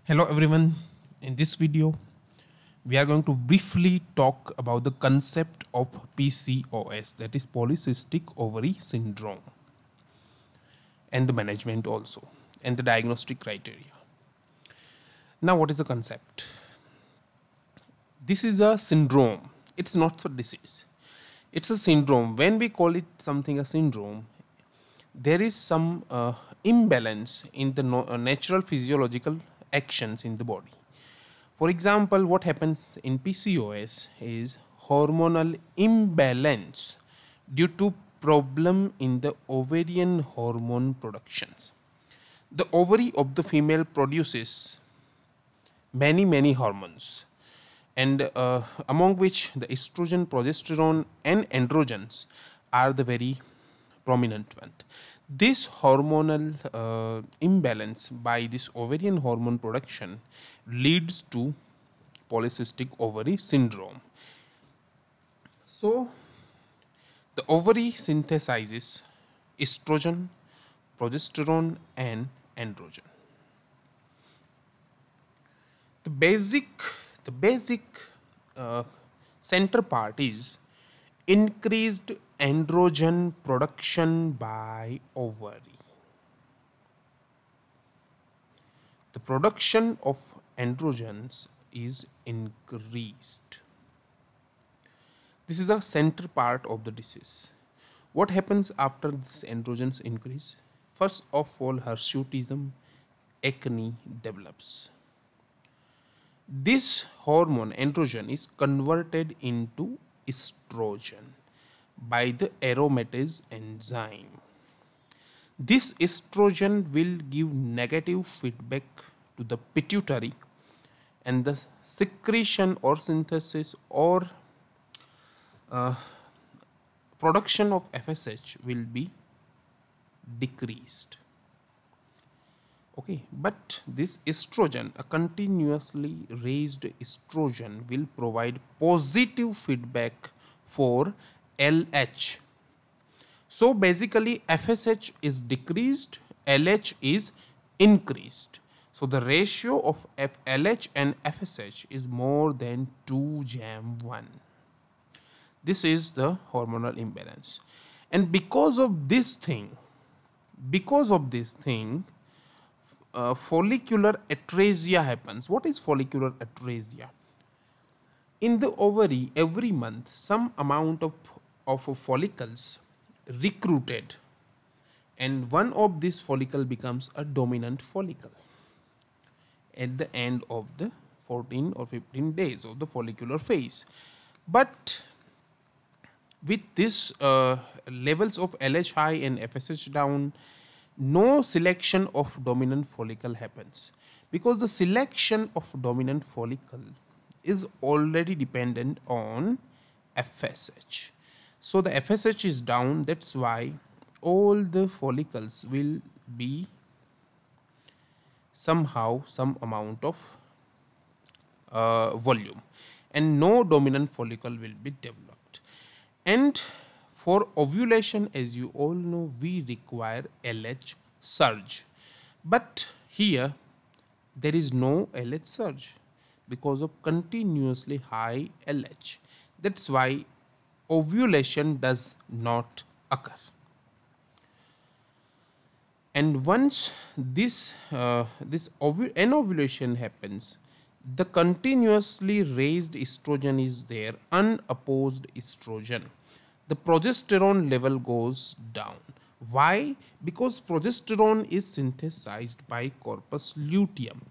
Hello everyone. In this video, we are going to briefly talk about the concept of PCOS, that is polycystic ovary syndrome, and the management also, and the diagnostic criteria. Now, what is the concept? This is a syndrome. It's not a disease. It's a syndrome. When we call it something a syndrome, there is some imbalance in the natural physiological actions in the body. For example, what happens in PCOS is hormonal imbalance due to problem in the ovarian hormone productions. The ovary of the female produces many hormones, and among which the estrogen, progesterone and androgens are the very prominent one. This hormonal imbalance by this ovarian hormone production leads to polycystic ovary syndrome. So the ovary synthesizes estrogen, progesterone and androgen. The basic uh, center part is increased androgen production by ovary. The production of androgens is increased. This is the center part of the disease. What happens after this androgens increase? First of all, hirsutism, acne develops. This hormone androgen is converted into estrogen by the aromatase enzyme. This estrogen will give negative feedback to the pituitary, and the secretion or synthesis or production of FSH will be decreased. Okay, but this estrogen, a continuously raised estrogen, will provide positive feedback for LH. So basically FSH is decreased, LH is increased. So the ratio of LH and FSH is more than 2:1. This is the hormonal imbalance. And because of this thing, follicular atresia happens. What is follicular atresia? In the ovary, every month some amount of follicles recruited, and one of these follicle becomes a dominant follicle at the end of the 14 or 15 days of the follicular phase. But with this levels of LH high and FSH down, no selection of dominant follicle happens, because the selection of dominant follicle is already dependent on FSH. So the FSH is down, that's why all the follicles will be somehow some amount of volume, and no dominant follicle will be developed. And for ovulation, as you all know, we require LH surge, but here there is no LH surge because of continuously high LH. That's why ovulation does not occur. And once this anovulation happens, the continuously raised estrogen is there, unopposed estrogen. The progesterone level goes down. Why? Because progesterone is synthesized by corpus luteum,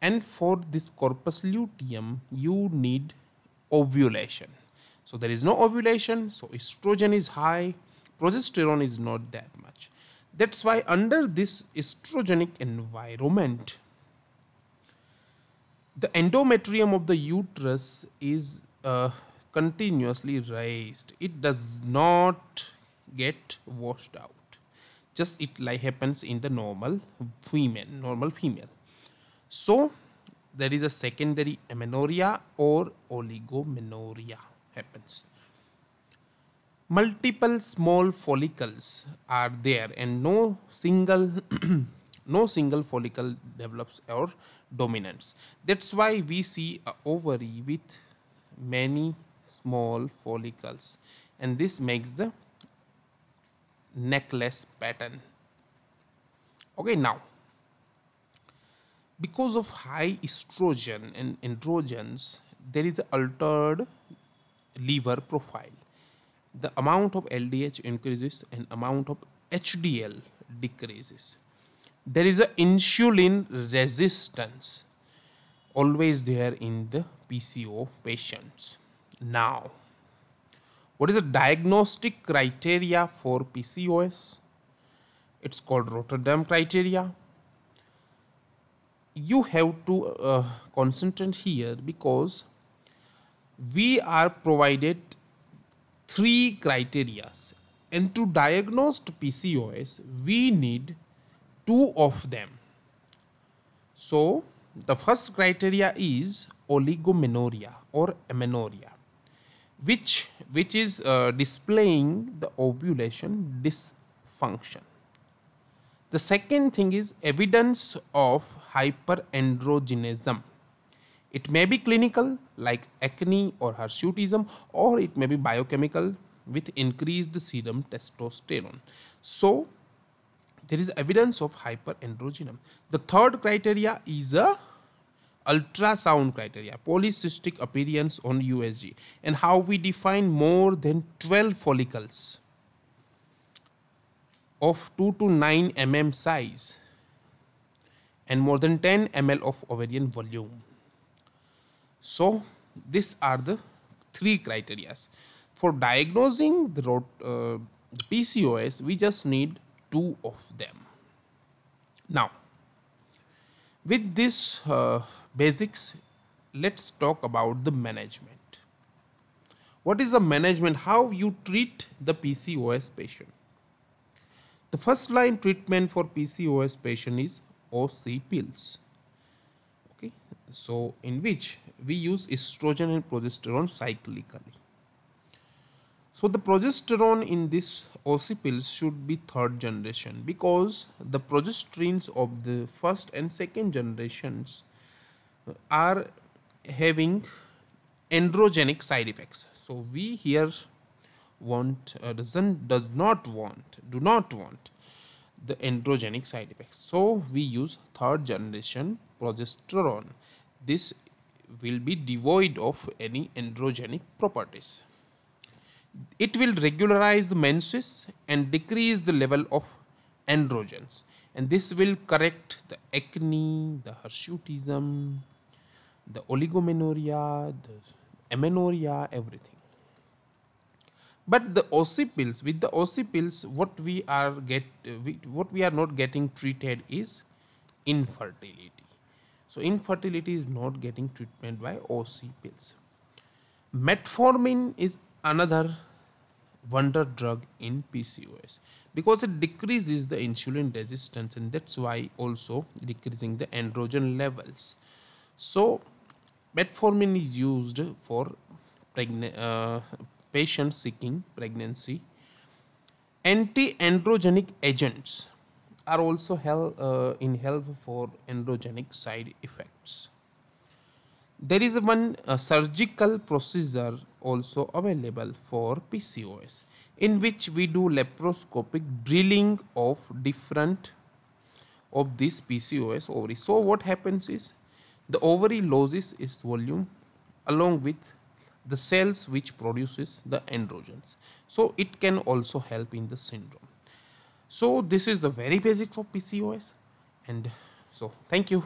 and for this corpus luteum you need ovulation. So there is no ovulation, so estrogen is high, progesterone is not that much. That's why under this estrogenic environment, the endometrium of the uterus is continuously raised. It does not get washed out. Just it like happens in the normal female. So there is a secondary amenorrhea or oligomenorrhea happens. Multiple small follicles are there, and no single No single follicle develops or dominates. That's why we see a ovary with many small follicles, and this makes the necklace pattern. Okay, now because of high estrogen and androgens, there is an altered liver profile. The amount of LDH increases and amount of HDL decreases. There is a insulin resistance always there in the PCO patients. Now, what is the diagnostic criteria for PCOS? It's called Rotterdam criteria. You have to concentrate here because we are provided 3 criteria, and to diagnose PCOS we need 2 of them. So the first criteria is oligomenorrhea or amenorrhea, which is displaying the ovulation dysfunction. The second thing is evidence of hyperandrogenism. It may be clinical like acne or hirsutism, or it may be biochemical with increased serum testosterone. So there is evidence of hyperandrogenism. The third criteria is a ultrasound criteria, polycystic appearance on USG, and how we define more than 12 follicles of 2 to 9 mm size and more than 10 ml of ovarian volume. So these are the 3 criteria. For diagnosing the PCOS, we just need 2 of them. Now, with this basics, let's talk about the management. What is the management? How you treat the PCOS patient? The first line treatment for PCOS patient is OC pills. Okay, so in which we use estrogen and progesterone cyclically. So the progesterone in this OC pills should be 3rd generation, because the progesterones of the 1st and 2nd generations are having androgenic side effects. So we here do not want the androgenic side effects. So we use 3rd generation progesterone. This will be devoid of any androgenic properties. It will regularize the menses and decrease the level of androgens, and this will correct the acne, the hirsutism, the oligomenorrhea, the amenorrhea, everything. But the OC pills, with the OC pills, what we are not getting treated is infertility. So infertility is not getting treatment by OC pills. Metformin is another wonder drug in PCOS because it decreases the insulin resistance, and that's why also decreasing the androgen levels. So metformin is used for patients seeking pregnancy. Anti-androgenic agents are also in help for androgenic side effects. There is one surgical procedure also available for PCOS, in which we do laparoscopic drilling of different of this PCOS ovary. So what happens is the ovary loses its volume along with the cells which produces the androgens. So it can also help in the syndrome. So this is the very basic for PCOS, and so thank you.